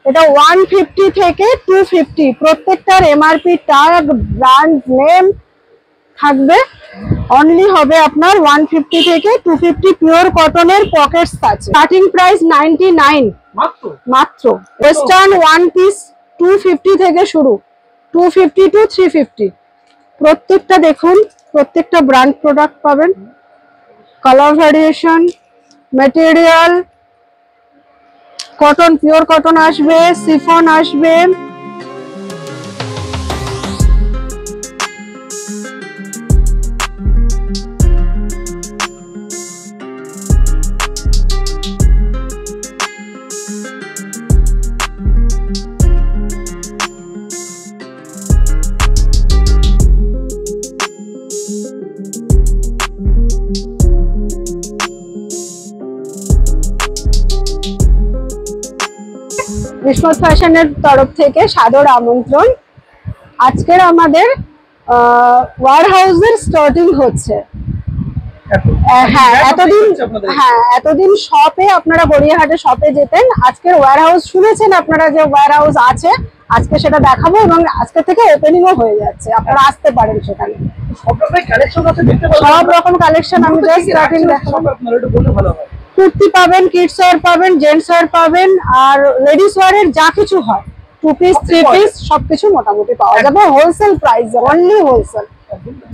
এটা 150 থেকে 250 প্রত্যেকটার এমআরপি ট্যাগ ব্র্যান্ড নেম থাকবে। অনলি হবে আপনার 150 থেকে 250 পিওর কটনের পকেটস আছে। স্টার্টিং প্রাইস 99 মাত্র। ওয়েস্টার্ন ওয়ান পিস 250 থেকে শুরু, 250 টু 350। প্রত্যেকটা দেখুন, প্রত্যেকটা ব্র্যান্ড প্রোডাক্ট পাবেন। Colour variation, material cotton, pure cotton আসবে, শিফন আসবে। বিস্মত ফ্যাশনের তরফ থেকে সাদর আমন্ত্রণ। আজকের আমাদের ওয়্যার হাউসের স্টার্টিং হচ্ছে। এতদিন শপে আপনারা গড়িয়াহাটে শপে যেতেন, আজকের ওয়্যার হাউস শুনেছেন আপনারা যে ওয়্যার হাউস আছে, আজকে সেটা দেখাবো এবং আজকে থেকে ওপেনিংও হয়ে যাচ্ছে, আপনারা আসতে পারেন সেখানে। সব রকম কালেকশন আমি জাস্ট স্টার্টিং দেখাবো। কুর্তি পাবেন, কিডস ওয়্যার পাবেন, জেন্টস ওয়্যার পাবেন, আর লেডিস ওয়্যারের যা কিছু হয় 2 পিস 3 পিস সবকিছু মোটামুটি পাওয়া যাবে হোলসেল প্রাইসে, অনলি হোলসেল।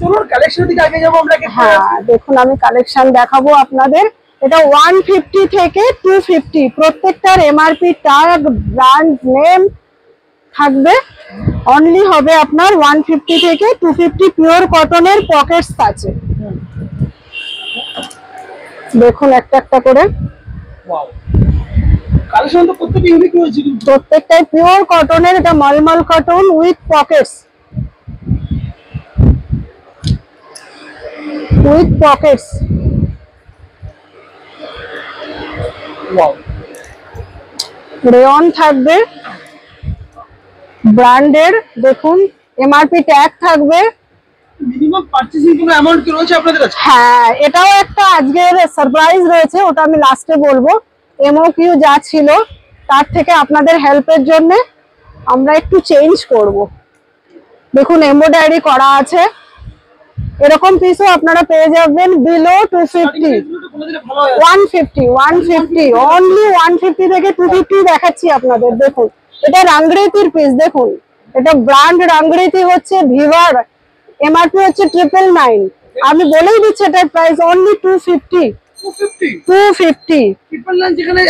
চলুন কালেকশন দিকে আগে যাব আমরা। হ্যাঁ দেখুন, আমি কালেকশন দেখাবো আপনাদের। এটা 150 থেকে 250 প্রত্যেকটার এমআরপি ট্যাগ ব্র্যান্ড নেম থাকবে। অনলি হবে আপনার 150 থেকে 250 পিওর কটনের পকেটস আছে। দেখুন একটা একটা করে। ওয়াও, কালেকশন তো প্রত্যেকটা ইউনিক হয়েছে, প্রত্যেকটাই পিওর কটনের। এটা mulmul cotton with pockets, wow. Rayon থাকবে ব্র্যান্ডের, দেখুন এমআরপি ট্যাগ থাকবে। মিনিমাম পারচেজিং কোনো অ্যামাউন্ট কি রয়েছে আপনাদের কাছে? হ্যাঁ, এটাও একটা আজকের সারপ্রাইজ রয়েছে, ওটা আমি লাস্টে বলবো। এমওকিউ যা ছিল তার থেকে আপনাদের হেল্পের জন্য আমরা একটু চেঞ্জ করব। দেখুন এমব্রয়ডারি করা আছে, এরকম পিসও আপনারা পেয়ে যাবেন বিলো 250, 150 অনলি 150 থেকে 250 দেখাচ্ছি আপনাদের। দেখুন এটা রাঙ্গরেতির পিস, দেখুন এটা ব্র্যান্ড রাঙ্গরেতি হচ্ছে, ভিভার এমআরপি হচ্ছে 999। আমি বলেই দিচ্ছি এটার প্রাইস অনলি 250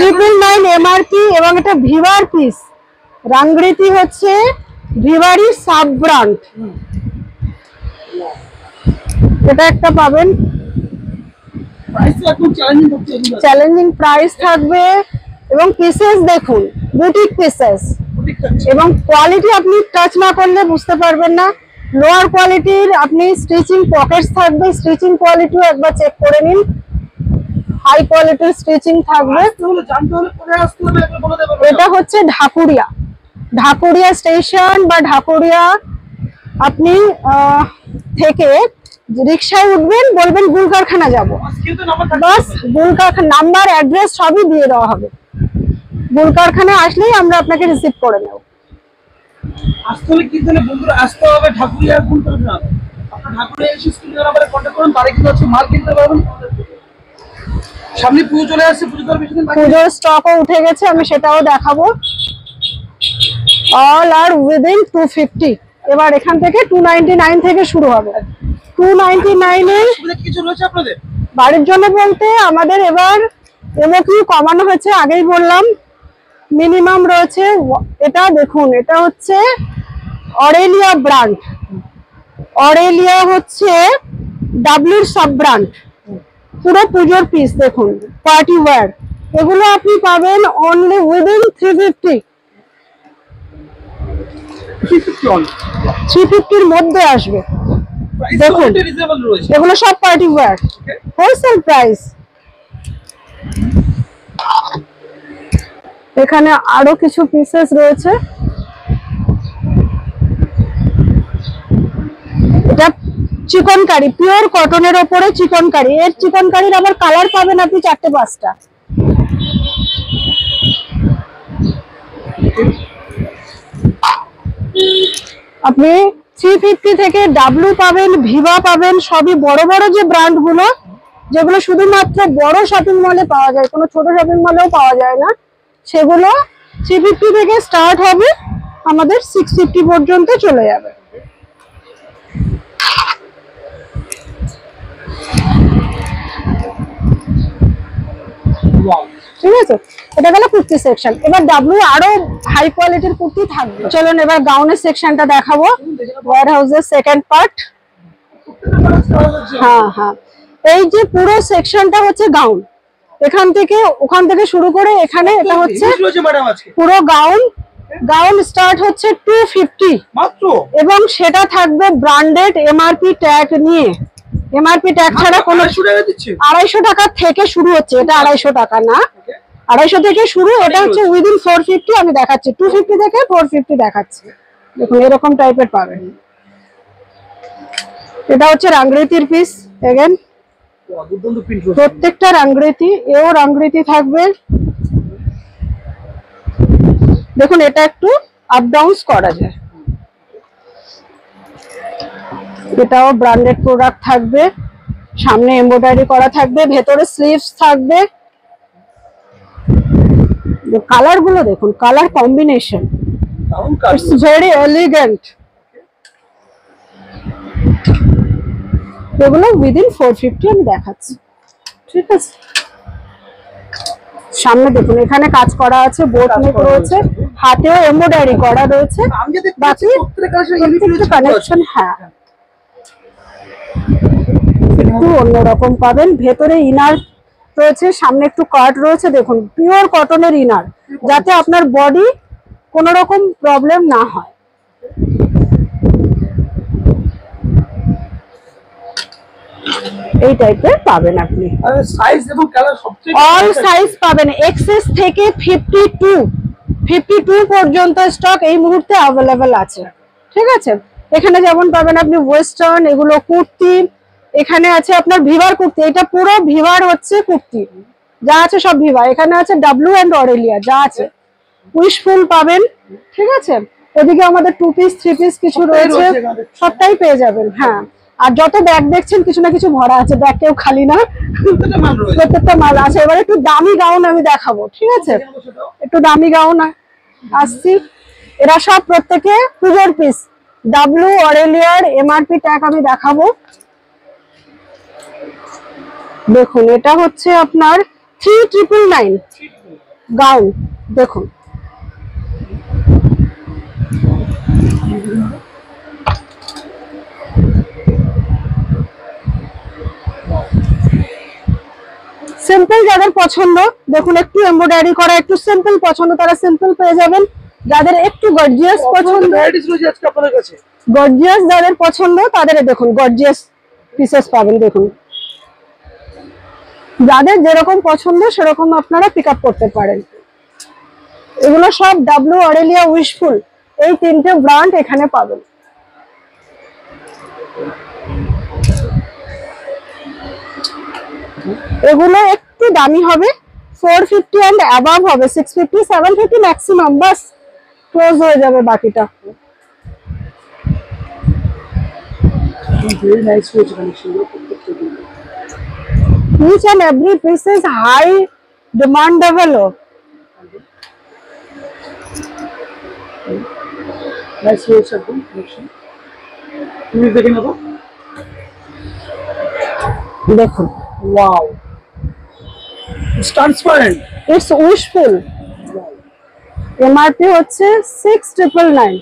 999 এমআরপি। এবং এটা ভিভার পিস, রাঙ্গরেতি হচ্ছে ভিভারি সাব ব্র্যান্ড। এটা একটা পাবেন, চ্যালেঞ্জিং প্রাইস থাকবে। এবং পিসেস দেখুন বুটিক পিসেস, এবং কোয়ালিটি আপনি টাচ না করলে বুঝতে পারবেন না। লোয়ার কোয়ালিটির আপনি স্টিচিং পকেটস থাকবে, স্টিচিং কোয়ালিটিও একবার চেক করে নিন। হাই কোয়ালিটির স্টিচিং থাকবে। এটা হচ্ছে ঢাকুরিয়া স্টেশন বা ঢাকুরিয়া, আপনি থেকে রিক্সায় উঠবেন, বলবেন গুল কারখানা যাবো, বাস গুল কারখানা নাম্বার অ্যাড্রেস সবই দিয়ে দেওয়া হবে। গুল কারখানা আসলেই আমরা আপনাকে রিসিভ করে নেব। আসলে কি জানেন বন্ধুরা, আসতে হবে ঢাকুরিয়া গুল কারখানা। আপনারা ঢাকুরিয়া এসে স্ক্রিনে নাম্বারে কন্টাক্ট করুন, তারে কিন্তু আছে মাল কিনতে পারবেন। সামনে পুজো চলে আসছে, পুজোর স্টকও উঠে গেছে, আমি সেটাও দেখাবো। অল আর উইদিন 250। এবার এখান থেকে 299 থেকে শুরু হবে। 299 এর কিছু রয়েছে আপনাদের বাড়ির জন্য বলতে আমাদের এবার এমওকিউ কমানো হয়েছে, আগেই বললাম। মিনিমাম রয়েছে, এটা দেখুন এটা হচ্ছে অরেলিয়া ব্র্যান্ড, অরেলিয়া হচ্ছে ডাব্লিউর সাব ব্র্যান্ড, পুরো পুজোর পিস। দেখুন পার্টি ওয়্যার, এগুলো আপনি পাবেন অনলি উইদিন 350। 350 মধ্যে আসবে। দেখুন এগুলো সব পার্টি ওয়্যার, হোলসেল প্রাইস। এখানে আরো কিছু পিসেস রয়েছে। এটা চিকনকারি, পিওর কটনের ওপরে চিকনকারি। এর চিকনকারির আবার কালার পাবেন আপনি 4টে 5টা। আপনি 350 থেকে ডাব্লু পাবেন, ভিভা পাবেন, সবই বড় বড় যে ব্র্যান্ড গুলো, যেগুলো শুধুমাত্র বড় শপিং মলে পাওয়া যায়, কোনো ছোট শপিং মলেও পাওয়া যায় না, সেগুলো 350 থেকে স্টার্ট হবে, আমাদের 650 পর্যন্ত চলে যাবে। ঠিক আছে, এটা গেল কুর্তি সেকশন। এবার ডাব্লু আরো হাই কোয়ালিটির কুর্তি থাকবে। চলুন এবার গাউনের সেকশনটা দেখাবো, ওয়্যার হাউসের সেকেন্ড পার্ট। হ্যাঁ হ্যাঁ, এই যে পুরো সেকশনটা হচ্ছে গাউন, এখান থেকে ওখান থেকে শুরু করে এখানে এটা হচ্ছে পুরো গাউন। গাউন স্টার্ট হচ্ছে 250 মাত্র, এবং সেটা থাকবে ব্র্যান্ডেড এমআরপি ট্যাগ নিয়ে। এমআরপি ট্যাগ ছাড়া কোনো 250 টাকা থেকে শুরু হচ্ছে, এটা 250 টাকা না, 250 থেকে শুরু, এটা হচ্ছে উইদিন 450। আমি দেখাচ্ছি 250 থেকে 450 দেখাচ্ছি, দেখুন এরকম টাইপের পাবেন। এটা হচ্ছে রাংরেতির পিস, এগেন প্রত্যেকটা রাংরেতি, এও রাংরেতি থাকবে। দেখুন এটা একটু আপ ডাউন করা যায়, এটাও ব্র্যান্ডেড প্রোডাক্ট থাকবে, সামনে এমব্রয়ডারি করা থাকবে, ভেতরে স্লিভস থাকবে। কালার গুলো দেখুন, colour combination it's very elegant. এগুলো উইদিন 450 আমি দেখাচ্ছি, ঠিক আছে। সামনে দেখুন এখানে কাজ করা আছে, বোট নেক রয়েছে, হাতেও এমব্রয়ডারি করা রয়েছে, বাকি প্রত্যেকটা কানেকশন হ্যাঁ একটু অন্যরকম পাবেন। ভেতরে ইনার রয়েছে, সামনে একটু কাট রয়েছে, দেখুন পিওর কটনের ইনার, যাতে আপনার বডি কোনো রকম প্রবলেম না হয়। এই টাইপের পাবেন আপনি, সাইজ এবং কালার সবচেয়ে অল সাইজ পাবেন, এক্সএস থেকে 52 পর্যন্ত স্টক এই মুহূর্তে অ্যাভেলেবেল আছে, ঠিক আছে। এখানে যেমন পাবেন আপনি ওয়েস্টার্ন, এগুলো কুর্তি, এখানে আছে আপনার ভিভার কুর্তি, এটা পুরো ভিভার হচ্ছে কুর্তি, যা আছে সব ভিভা। এখানে আছে ডাব্লু এন্ড অরেলিয়া, যা আছে উইশফুল পাবেন, ঠিক আছে। ওদিকে আমাদের 2 পিস 3 পিস কিছু রয়েছে, সবটাই পেয়ে যাবেন। হ্যাঁ, আর যত ব্যাগ দেখছেন কিছু না কিছু ভরা আছে, ব্যাগ কেউ খালি না, প্রত্যেকটা মাল আছে। এবার একটু দামি গাউন আমি দেখাবো, ঠিক আছে, একটু দামি গাউন আসছি। এরা সব প্রত্যেকে পুজোর পিস, ডাব্লু অরেলিয়ার এমআরপি ট্যাগ আমি দেখাবো। দেখুন এটা হচ্ছে আপনার 3999 গাউন, দেখুন সিম্পল যাদের পছন্দ, দেখুন একটু এমব্রয়ডারি করা, একটু সিম্পল পছন্দ, তারা সিম্পল পেয়ে যাবেন। যাদের একটু গর্জিয়াস পছন্দ, গর্জিয়াস যাদের পছন্দ তাদের দেখুন গর্জিয়াস পিসেস পাবেন। দেখুন যাদের যেরকম পছন্দ সেরকম আপনারা পিক আপ করতে পারেন। এগুলো সব ডাব্লু অরেলিয়া উইশফুল, এই তিনটে ব্র্যান্ড এখানে পাবেন। এগুলো একটু দামি হবে, 450 এন্ড অ্যাবাভ হবে, 650 750 ম্যাক্সিমাম, বাস ক্লোজ হয়ে যাবে বাকিটা। very nice collection. Each and every piece is high demandable. Nice collection. তুমি দেখে নেবো, দেখুন wow, it's transparent, it's wishful. MRP হচ্ছে 6999.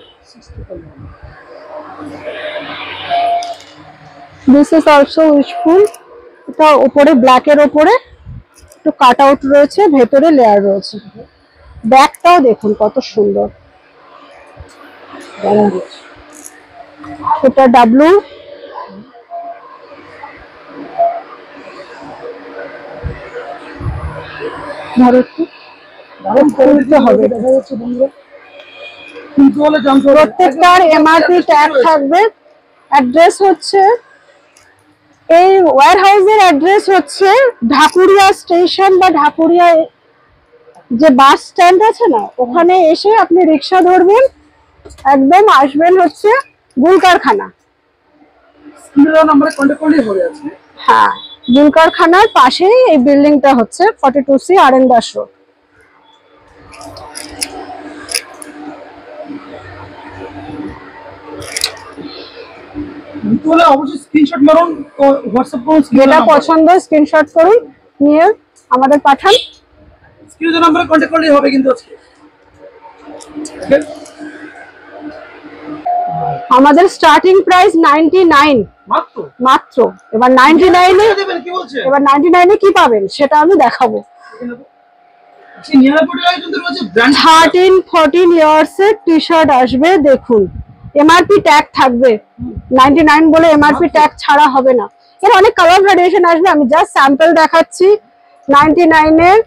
This is also wishful. এটা উপরে ব্ল্যাক এর উপরে একটু কাট আউট রয়েছে, ভেতরে লেয়ার রয়েছে। ব্যাকটাও দেখুন কত সুন্দর, এটা ডাব্লু, প্রত্যেকটার এমআরপি ট্যাগ থাকবে। অ্যাড্রেস হচ্ছে, এই ওয়্যার হাউসের অ্যাড্রেস হচ্ছে ঢাকুরিয়া স্টেশন বা ঢাকুরিয়া যে বাস স্ট্যান্ড আছে না, ওখানে এসে আপনি রিক্সা ধরবেন, একদম আসবেন হচ্ছে গুল কারখানা। স্ক্রিনে নাম্বারে কন্টাক্ট করলেই হবে আছে। হ্যাঁ, গুল কারখানার পাশেই এই বিল্ডিংটা হচ্ছে 42C আর.এন. দাস রোড। তাহলে অবশ্যই স্ক্রিনশট মারুন, হোয়াটসঅ্যাপ করুন, যেটা পছন্দ স্ক্রিনশট করুন, নিয়ে আমাদের পাঠান। স্ক্রিনে নাম্বারে কন্টাক্ট করলেই হবে কিন্তু আজকে। আমাদের স্টার্টিং প্রাইস 99 মাত্র। মাত্র। এবার 99 এ দেবেন কি বলছেন? এবার 99 এ কি পাবেন সেটা আমি দেখাবো। 13-14 ইয়ার্স এর টি শার্ট আসবে, দেখুন এমআরপি ট্যাগ থাকবে, 99 বলে এমআরপি ট্যাগ ছাড়া হবে না। এর অনেক কালার ভ্যারিয়েশন আসবে, আমি জাস্ট স্যাম্পল দেখাচ্ছি। 99 এর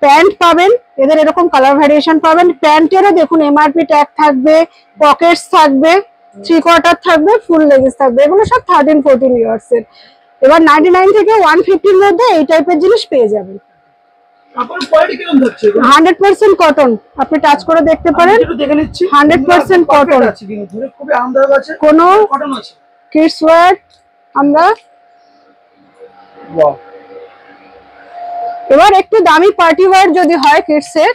প্যান্ট পাবেন, এদের এরকম কালার ভ্যারিয়েশন পাবেন। প্যান্টেরও দেখুন এমআরপি ট্যাগ থাকবে, পকেটস থাকবে, 3/4 থাকবে, ফুল লেগিস থাকবে, এগুলো সব 13-14 ইয়ার্স এর। এবার 99 থেকে 150 এর মধ্যে এই টাইপের জিনিস পেয়ে যাবেন। কাপড়ের কোয়ালিটি কেমন হচ্ছে? 100% কটন, আপনি টাচ করে দেখতে পারেন। একটু দেখে নিচ্ছি। 100% কটন আছে কিন্তু ধরে খুবই আরামদায়ক আছে। কোনো কটন আছে। কিডস ওয়্যার আমরা। ওয়াও। এবার একটু দামি পার্টি ওয়্যার যদি হয় কিডস এর,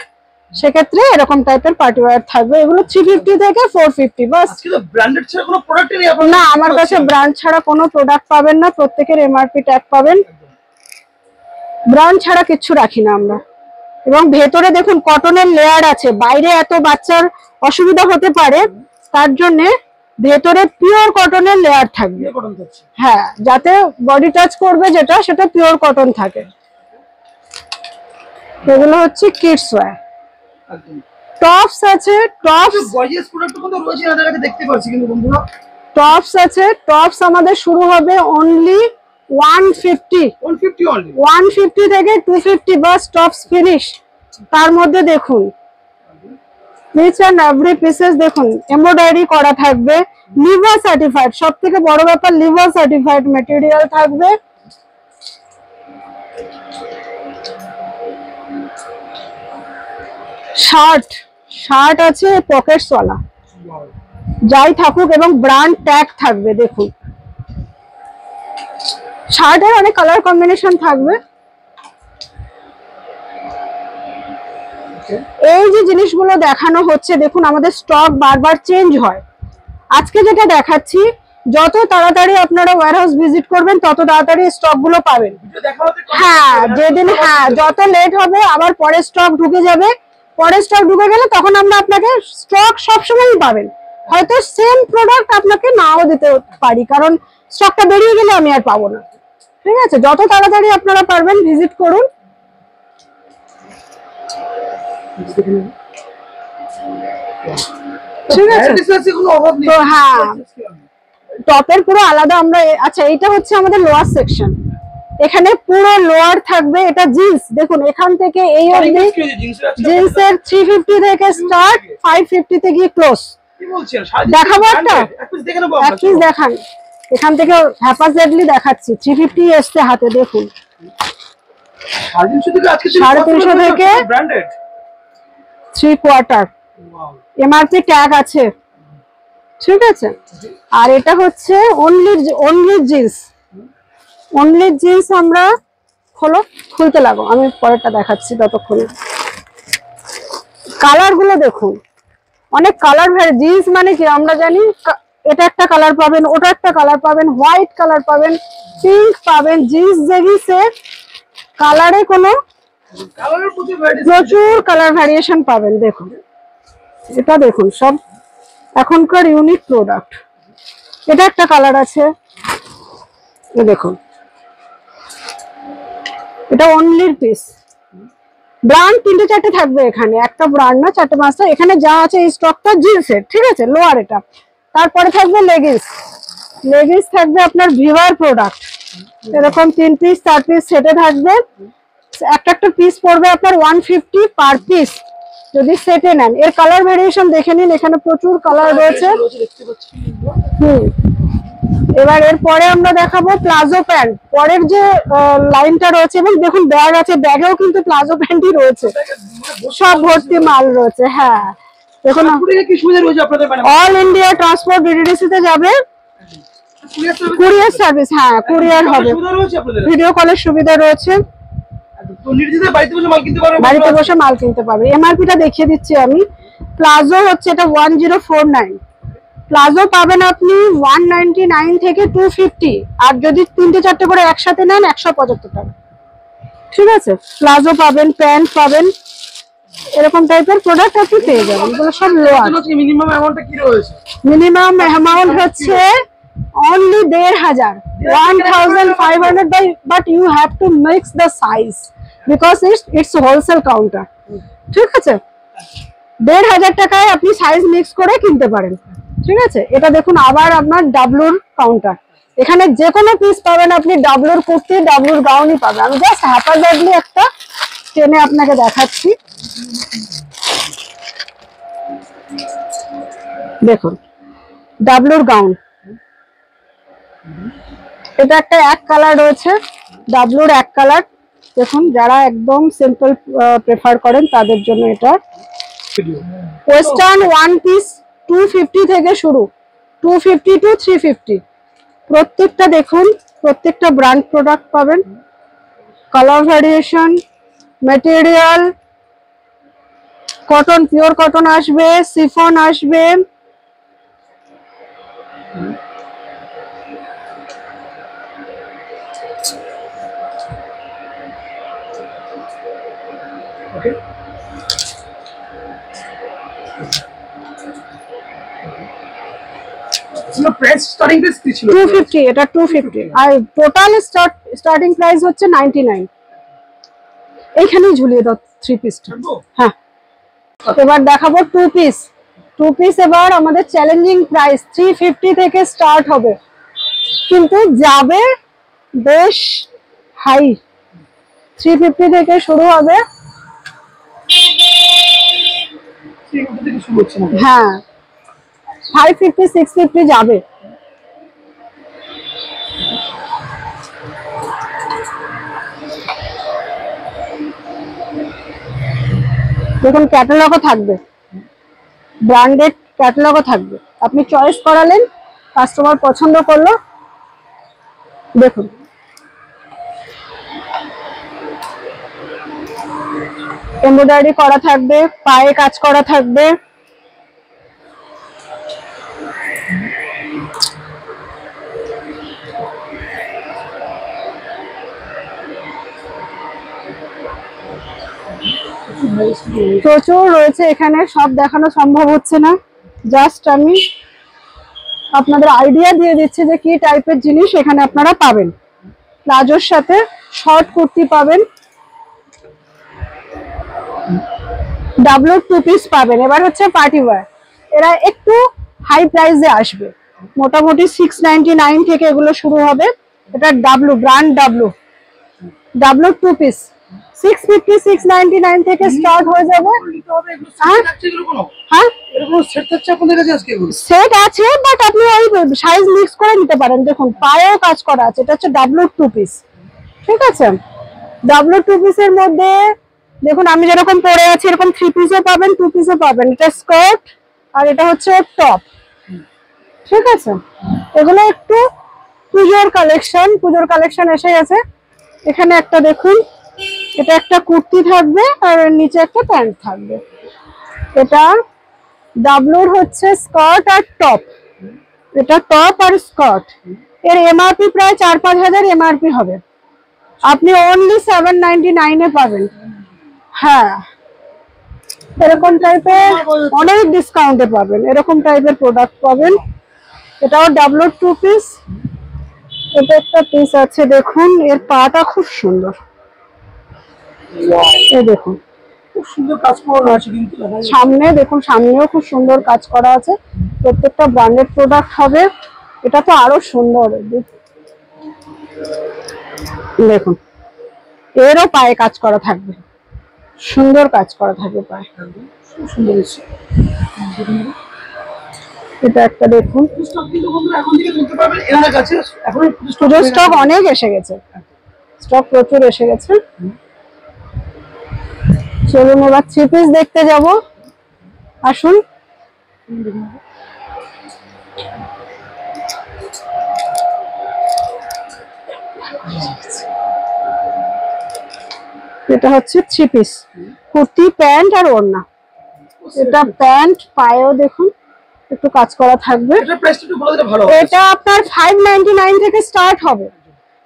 সেক্ষেত্রে এরকম টাইপের পার্টি ওয়্যার থাকবে। এগুলো 350 থেকে 450 বাস। আজকে তো ব্র্যান্ডেড ছাড়া কোনো প্রোডাক্টই নেই আপনার। না, আমার কাছে ব্র্যান্ড ছাড়া কোনো প্রোডাক্ট পাবেন না, প্রত্যেকের এমআরপি ট্যাগ পাবেন। ব্র্যান্ড ছাড়া কিচ্ছু রাখি না আমরা। এবং ভেতরে দেখুন কটনের লেয়ার আছে, বাইরে এত বাচ্চার অসুবিধা হতে পারে, তার জন্য ভেতরে পিওর কটনের লেয়ার থাকবে। কটন থাকছে। হ্যাঁ, যাতে বডি টাচ করবে যেটা, সেটা পিওর কটন থাকে। এগুলো হচ্ছে কিডস ওয়্যার। একদম। টপস আছে, টপস গর্জিয়াস প্রোডাক্ট কিন্তু রয়েছে, আপনাদেরকে দেখতে পাচ্ছি কিন্তু বন্ধুরা। টপস আছে, টপস আমাদের শুরু হবে অনলি 150 অনলি 150 থেকে 250 বাস টপস ফিনিশ। তার মধ্যে দেখুন নিচ এন্ড এভরি পিসেস দেখুন এমব্রয়ডারি করা থাকবে, লিভার সার্টিফাইড, সব থেকে বড় ব্যাপার লিভার সার্টিফাইড মেটেরিয়াল থাকবে। শার্ট আছে পকেটস ওয়ালা, যাই থাকুক, এবং ব্র্যান্ড ট্যাগ থাকবে। দেখুন শার্টের অনেক কালার কম্বিনেশন থাকবে। এই যে জিনিসগুলো দেখানো হচ্ছে দেখুন, আমাদের স্টক বারবার চেঞ্জ হয়। আজকে যেটা দেখাচ্ছি, যত তাড়াতাড়ি আপনারা ওয়্যারহাউস ভিজিট করবেন তত তাড়াতাড়ি স্টক গুলো পাবেন। হ্যাঁ, যেদিন যত লেট হবে আবার পরে স্টক ঢুকে যাবে। পরে স্টক ঢুকে গেলে তখন আমরা আপনাকে স্টক সবসময়ই পাবেন। হয়তো সেম প্রোডাক্ট আপনাকে নাও দিতে পারি, কারণ স্টকটা বেরিয়ে গেলে আমি আর পাবো না। ঠিক আছে, যত তাড়াতাড়ি আপনারা পারবেন ভিজিট করুন। ঠিক আছে, তো হ্যাঁ, টপের পুরো আলাদা আমরা। আচ্ছা, এটা হচ্ছে আমাদের লোয়ার সেকশন, এখানে পুরো লোয়ার থাকবে। এটা জিন্স, দেখুন এখান থেকে এই অবধি জিন্সের 350 থেকে স্টার্ট, 550 তে গিয়ে ক্লোজ। দেখাবো একটা, এক পিস দেখান। এখান থেকে হ্যাপাজেডলি দেখাচ্ছি, 350 এসছে হাতে, দেখুন 350 থেকে 3/4 এমআরপি ট্যাগ আছে। ঠিক আছে, আর এটা হচ্ছে অনলি জিন্স। আমরা খুলতে লাগো, আমি পরেরটা দেখাচ্ছি ততক্ষণে। কালার গুলো দেখুন, অনেক কালার। জিন্স মানে কি আমরা জানি, এটা একটা কালার পাবেন, ওটা একটা কালার পাবেন, হোয়াইট কালার পাবেন, পিঙ্ক পাবেন। জিন্স জেগিসে কালারে কোনো প্রচুর কালার ভ্যারিয়েশন পাবেন। দেখুন এটা, দেখুন সব এখনকার ইউনিক প্রোডাক্ট। এটা একটা কালার আছে, দেখুন এটা অনলি পিস। ব্র্যান্ড 3-4টে থাকবে এখানে, একটা ব্র্যান্ড না, 4-5টা। এখানে যা আছে এই স্টকটা জিন্সের। ঠিক আছে, লোয়ার এটা। তারপরে থাকবে লেগিংস থাকবে আপনার ভিভার প্রোডাক্ট, এরকম 3 পিস 4 পিস সেটে থাকবে। একটা পিস পড়বে আপনার 150 পার পিস যদি সেটে নেন। এর কালার ভেরিয়েশন দেখে নিন, এখানে প্রচুর কালার রয়েছে। এবার এরপরে আমরা দেখাবো প্লাজো প্যান্ট। পরের যে লাইনটা রয়েছে, এবং দেখুন ব্যাগ আছে, ব্যাগেও কিন্তু প্লাজো প্যান্টই রয়েছে, সব ভর্তি মাল রয়েছে। হ্যাঁ দেখুন, কি সুবিধা রয়েছে আপনাদের madam? All India transport DTDC তে যাবে, কুরিয়ার সার্ভিস। হ্যাঁ কুরিয়ার হবে, সুবিধা রয়েছে আপনাদের, ভিডিও কলের সুবিধা রয়েছে, তো নির্দিষ্ট বাড়িতে বসে মাল কিনতে পারবে, বাড়িতে বসে মাল কিনতে পারবে। এমআরপিটা দেখিয়ে দিচ্ছি আমি। প্লাজো হচ্ছে এটা 1049, প্লাজো পাবেন আপনি 199 থেকে 250, আর যদি 3-4টে করে একসাথে নেন 175 টাকা। ঠিক আছে, প্লাজো পাবেন, প্যান্ট পাবেন, এরকম টাইপের প্রোডাক্ট আপনি পেয়ে যাবেন। এগুলো সব লোয়ার। মিনিমাম অ্যামাউন্টটা কি রয়েছে? মিনিমাম অ্যামাউন্ট হচ্ছে only 1500, 1500, but you have to mix the size because it's wholesale counter. ঠিক আছে, 1500 টাকায় আপনি সাইজ মিক্স করে কিনতে পারেন। ঠিক আছে, এটা দেখুন আবার আপনার ডাবলুর কাউন্টার। এখানে যে কোনো পিস পাবেন আপনি, ডাবলুর কুর্তি, ডাবলুর গাউনই পাবেন। আমি জাস্ট হ্যাপারলি একটা টেনে আপনাকে দেখাচ্ছি। দেখুন ডাবলুর গাউন, এটা একটা এক কালার রয়েছে, ডাবলুর এক কালার। দেখুন যারা একদম সিম্পল প্রেফার করেন তাদের জন্য এটা। ওয়েস্টার্ন ওয়ান পিস 250 থেকে শুরু, 250 to 350। প্রত্যেকটা দেখুন, প্রত্যেকটা ব্র্যান্ড প্রোডাক্ট পাবেন, colour variation, material, cotton, pure cotton আসবে, সিফন আসবে। প্রাইস স্টার্টিং প্রাইস কি ছিল? 250, এটা 250, আর টোটাল স্টার্টিং প্রাইস হচ্ছে 99। এইখানেই ঝুলিয়ে দাও 3 পিসটা। হ্যাঁ, এবার দেখাবো 2 পিস। 2 পিস এবার আমাদের চ্যালেঞ্জিং প্রাইস 350 থেকে স্টার্ট হবে, কিন্তু যাবে বেশ হাই। 350 থেকে শুরু হবে। হ্যাঁ, 550, 650 যাবে। দেখুন ক্যাটালগও থাকবে, ব্র্যান্ডেড ক্যাটালগও থাকবে। আপনি চয়েস করালেন, কাস্টমার পছন্দ করলো। দেখুন এমব্রয়ডারি করা থাকবে, পায়ে কাজ করা থাকবে। প্রচুর রয়েছে এখানে, সব দেখানো সম্ভব হচ্ছে না, জাস্ট আমি আপনাদের আইডিয়া দিয়ে দিচ্ছি যে কি টাইপের জিনিস এখানে আপনারা পাবেন। প্লাজোর সাথে শর্ট কুর্তি পাবেন, ডাবলুর 2 পিস পাবেন। এবার হচ্ছে পার্টি ওয়্যার, এরা একটু হাই প্রাইসে আসবে, মোটামুটি 699 থেকে এগুলো শুরু হবে। এটা ডাবলু, ব্র্যান্ড ডাবলু, ডাবলুর 2 পিস 650, 699 থেকে স্টার্ট হয়ে যাবে। হ্যাঁ সেট আছে, বাট আপনি ওই সাইজ মিক্স করে নিতে পারেন। দেখুন পায়েও কাজ করা আছে, এটা হচ্ছে ডাবলুর 2 পিস। ঠিক আছে, ডাবলুর 2 পিসের মধ্যে দেখুন আমি যেরকম পরে আছি এরকম 3 পিসও পাবেন, 2 পিসও পাবেন। এটা স্কার্ট আর এটা হচ্ছে টপ। ঠিক আছে, এগুলো একটু পুজোর কালেকশন এসে গেছে। এখানে একটা দেখুন, এটা একটা কুর্তি থাকবে আর নিচে একটা প্যান্ট থাকবে। এটা ডাবলুর হচ্ছে স্কার্ট আর টপ, এটা টপ আর স্কার্ট। এর এমআরপি প্রায় 4-5 হাজার এমআরপি হবে, আপনি অনলি 799 এ পাবেন। হ্যাঁ, এরকম টাইপের অনেক ডিসকাউন্টে পাবেন, এরকম টাইপের প্রোডাক্ট পাবেন। এটাও ডাবলুর 2 পিস। এটা একটা পিস আছে, দেখুন এর পাটা খুব সুন্দর, এই দেখুন খুব সুন্দর কাজ করা আছে, কিন্তু সামনে দেখুন, সামনেও খুব সুন্দর কাজ করা আছে। প্রত্যেকটা ব্র্যান্ডেড প্রোডাক্ট হবে। এটা তো আরো সুন্দর, দেখুন এরও পায়ে কাজ করা থাকবে, সুন্দর কাজ করা থাকবে পায়ে, খুব সুন্দর হয়েছে। এটা একটা দেখুন, স্টক কিন্তু বন্ধুরা এখন থেকে তুলতে পারবেন এনার কাছে। এখন পুজোর স্টক অনেক এসে গেছে, স্টক প্রচুর এসে গেছে। চলুন এবার থ্রি পিস দেখতে যাব, আসুন। এটা হচ্ছে থ্রি পিস, কুর্তি, প্যান্ট আর ওড়না। এটা প্যান্ট, পায়েও দেখুন একটু কাজ করা থাকবে। এটা প্রাইসটা একটু বলে দিলে ভালো হবে। এটা আপনার 599 থেকে স্টার্ট হবে,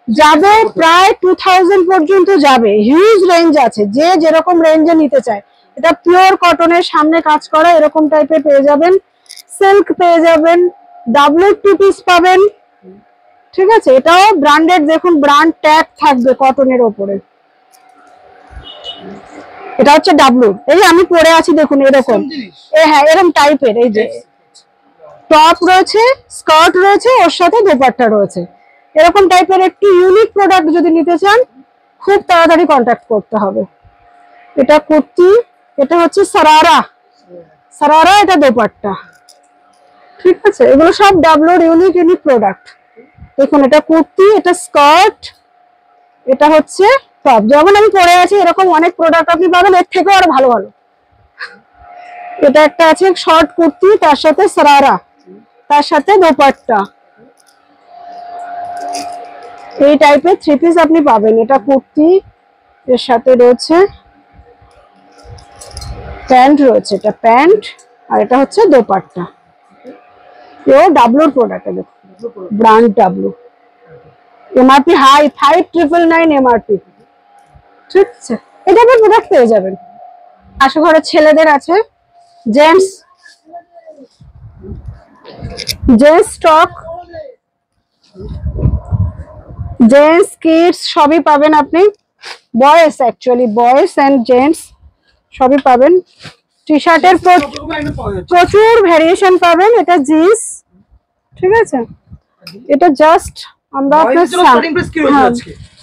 যাবে প্রায় 2000 পর্যন্ত যাবে। হিউজ রেঞ্জ আছে, যে যেরকম রেঞ্জে নিতে চায়। এটা পিওর কটনের, সামনে কাজ করা এরকম টাইপের পেয়ে যাবেন। সিল্ক পেয়ে যাবেন, ডাবল টু পিস পাবেন, ঠিক আছে। এটাও ব্র্যান্ডেড, দেখুন ব্র্যান্ড ট্যাগ থাকবে কটনের ওপরে। এটা হচ্ছে ডাবলু, এই যে আমি পরে আছি দেখুন এরকম, হ্যাঁ এরকম টাইপের। এই যে টপ রয়েছে, স্কার্ট রয়েছে, ওর সাথে দোপাট্টা রয়েছে, এরকম টাইপের একটু ইউনিক প্রোডাক্ট যদি নিতে চান খুব তাড়াতাড়ি কন্ট্যাক্ট করতে হবে। এটা কুর্তি, এটা হচ্ছে সারারা, সারারা, এটা দোপাট্টা, ঠিক আছে। এগুলো সব ডাবলুর ইউনিক ইউনিক প্রোডাক্ট। দেখুন এটা কুর্তি, এটা স্কার্ট, এটা হচ্ছে টপ। যেমন আমি পরে আছি এরকম অনেক প্রোডাক্ট আপনি পাবেন, এর থেকেও আরো ভালো ভালো। এটা একটা আছে শর্ট কুর্তি, তার সাথে সারারা, তার সাথে দোপাট্টা, এই টাইপের থ্রি পিস আপনি পাবেন। এটা কুর্তি, এর সাথে রয়েছে প্যান্ট রয়েছে, এটা প্যান্ট, আর এটা হচ্ছে দোপাট্টা। এও ডাবলুর প্রোডাক্ট, দেখুন ব্র্যান্ড ডাবলু, এমআরপি হাই 5999 এমআরপি, ঠিক আছে। এই টাইপের প্রোডাক্ট পেয়ে যাবেন। আশা ঘরের ছেলেদের আছে, জেন্টস স্টক, জেন্টস কিডস সবই পাবেন আপনি। Boys, actually boys and gents সবই পাবেন। টি শার্টের প্রচুর ভ্যারিয়েশন পাবেন। এটা জিন্স, ঠিক আছে। এটা জাস্ট আমরা আপনার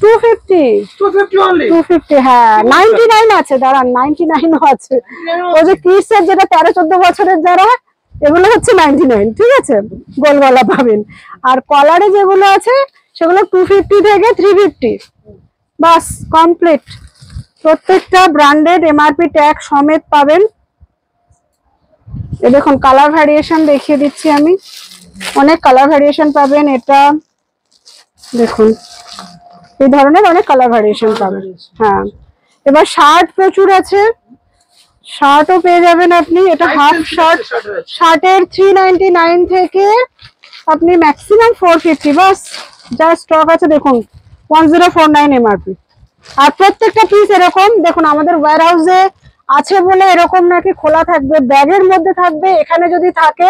250, হ্যাঁ 99 আছে, দাঁড়ান 99ও আছে। ওই যে কিডস এর যেটা 13-14 বছরের যারা, এগুলো হচ্ছে 99, ঠিক আছে, গোল গলা পাবেন। আর কলারে যেগুলো আছে সেগুলো 250 থেকে 350, বাস কমপ্লিট। প্রত্যেকটা ব্র্যান্ডেড, এমআরপি ট্যাগ সমেত পাবেন। এই দেখুন কালার ভ্যারিয়েশন দেখিয়ে দিচ্ছি আমি, অনেক কালার ভ্যারিয়েশন পাবেন। এটা দেখুন এই ধরনের অনেক কালার ভ্যারিয়েশন পাবেন। হ্যাঁ, এবার শার্ট প্রচুর আছে, শার্টও পেয়ে যাবেন আপনি। এটা হাফ শার্ট, শার্টের 399 থেকে আপনি ম্যাক্সিমাম 450, বাস যা স্টক আছে দেখুন 1049 এমআরপি। আর প্রত্যেকটা পিস এরকম দেখুন, আমাদের ওয়্যার হাউসে আছে বলে এরকম নাকি খোলা থাকবে, ব্যাগের মধ্যে থাকবে। এখানে যদি থাকে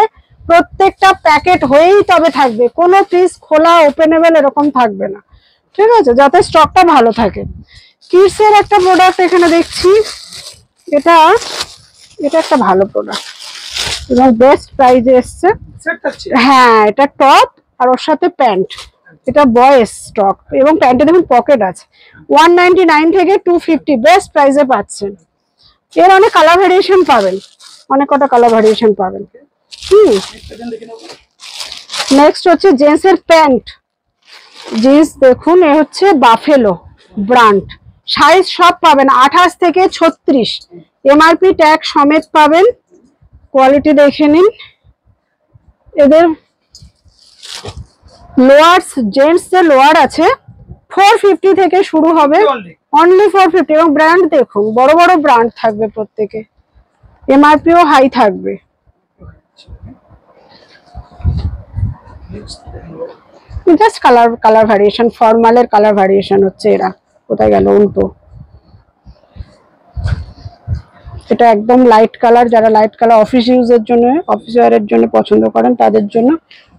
প্রত্যেকটা প্যাকেট হয়েই তবে থাকবে, কোনো পিস খোলা ওপেনেবল এরকম থাকবে না, ঠিক আছে, যাতে স্টকটা ভালো থাকে। কিডস এর একটা প্রোডাক্ট এখানে দেখছি, এটা একটা ভালো প্রোডাক্ট এবং বেস্ট প্রাইসে এসছে। হ্যাঁ, এটা টপ আর ওর সাথে প্যান্ট, এটা বয়েজ স্টক এবং প্যান্টে দেখুন পকেট আছে। 199 থেকে 250 বেস্ট প্রাইসে পাচ্ছেন। এর অনেক কালার ভ্যারিয়েশন পাবেন, অনেক কটা কালার ভ্যারিয়েশন পাবেন। নেক্সট হচ্ছে জেন্টস এর প্যান্ট, জিন্স দেখুন, এ হচ্ছে বাফেলো ব্র্যান্ড, সাইজ সব পাবেন 28 থেকে 36, এমআরপি ট্যাগ সমেত পাবেন। কোয়ালিটি দেখে নিন। এদের লোয়ার্স, জেন্টস এর লোয়ার আছে 450 থেকে শুরু হবে, অনলি 450, এবং ব্র্যান্ড দেখুন বড় বড় ব্র্যান্ড থাকবে প্রত্যেকে, এমআরপিও হাই থাকবে। জাস্ট কালার ভ্যারিয়েশন, ফর্মালের কালার ভ্যারিয়েশন হচ্ছে। এরা কোথায় গেল, উল্টো। এটা একদম লাইট কালার, যারা লাইট কালার অফিস ইউজের জন্য, অফিস ওয়্যারের জন্য পছন্দ করেন তাদের জন্য।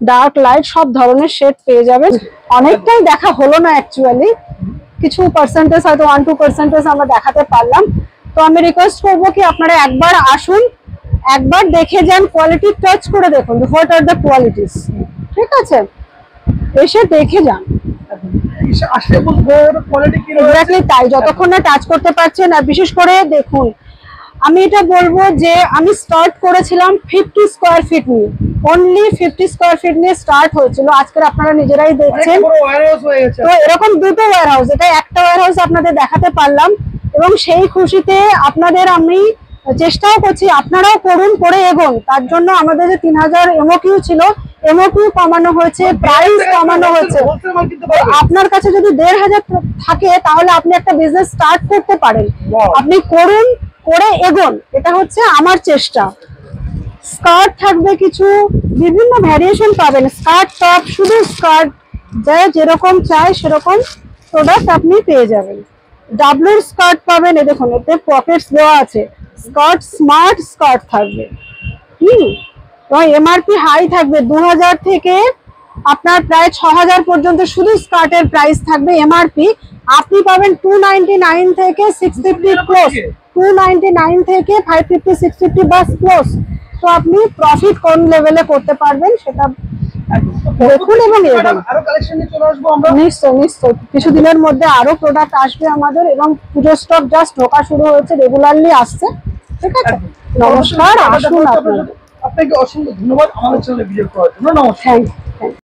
ডার্ক লাইট সব ধরনের শেড পেয়ে যাবেন। অনেকটাই দেখা হলো না অ্যাকচুয়ালি, কিছু পার্সেন্টেজ হয়তো 1-2% আমরা দেখাতে পারলাম। তো আমি রিকোয়েস্ট করবো কি আপনারা একবার আসুন, একবার দেখে যান, কোয়ালিটি টাচ করে দেখুন, হোয়াট আর দ্য কোয়ালিটিস, ঠিক আছে, এসে দেখে যান। এক্স্যাক্টলি তাই, যতক্ষণ না টাচ করতে পারছেন। আর বিশেষ করে দেখুন, আমি এটা বলবো যে আমি স্টার্ট করেছিলাম 50 স্কোয়ার ফিট নিয়ে, অনলি 50 স্কয়ার ফিট নিয়ে স্টার্ট হয়েছিল, আজকে আপনারা নিজেরাই দেখছেন। বড় ওয়্যারহাউস হয়ে গেছে। তো এরকম দুটো ওয়্যারহাউস, এটা একটা ওয়্যারহাউস আপনাদের দেখাতে পারলাম, এবং সেই খুশিতে আপনাদের আমি চেষ্টাও করছি আপনারাও করুন, করে এগোন। তার জন্য আমাদের যে 3000 এমওকিউ ছিল, এমওকিউ কমানো হয়েছে, প্রাইস কমানো হয়েছে। হোলসেল মাল কিনতে পারবে। আপনার কাছে যদি 1500 থাকে তাহলে আপনি একটা বিজনেস স্টার্ট করতে পারেন। Wow. আপনি করুন, করে এগোন, এটা হচ্ছে আমার চেষ্টা। স্কার্ট থাকবে কিছু, বিভিন্ন ভ্যারিয়েশন পাবেন, স্কার্ট টপ, শুধু স্কার্ট, যা যেরকম চাই সেরকম প্রোডাক্ট আপনি পেয়ে যাবেন। ডাবলুর স্কার্ট পাবেন, এ দেখুন এতে পকেটস দেওয়া আছে, স্কার্ট স্মার্ট স্কার্ট থাকবে। এবং এমআরপি হাই থাকবে 2000 থেকে আপনার প্রায় 6000 পর্যন্ত শুধু স্কার্টের প্রাইস থাকবে এমআরপি। আপনি পাবেন 299 থেকে 650 ক্লোজ, 299 থেকে 550 650 বাস ক্লোজ। তো আপনি প্রফিট কোন লেভেলে করতে পারবেন সেটা দেখুন এবং এগোন। আরো কালেকশন নিয়ে চলে আসবো আমরা। নিশ্চয় নিশ্চয়, কিছুদিনের মধ্যে আরো প্রোডাক্ট আসবে আমাদের, এবং পুজো স্টক জাস্ট ঢোকা শুরু হয়েছে, রেগুলারলি আসছে। ঠিক আছে, নমস্কার, আসুন আপনারা। আপনাকে অসংখ্য ধন্যবাদ আমাদের চ্যানেলে ভিডিও করার জন্য। নমস্কার। Thank you.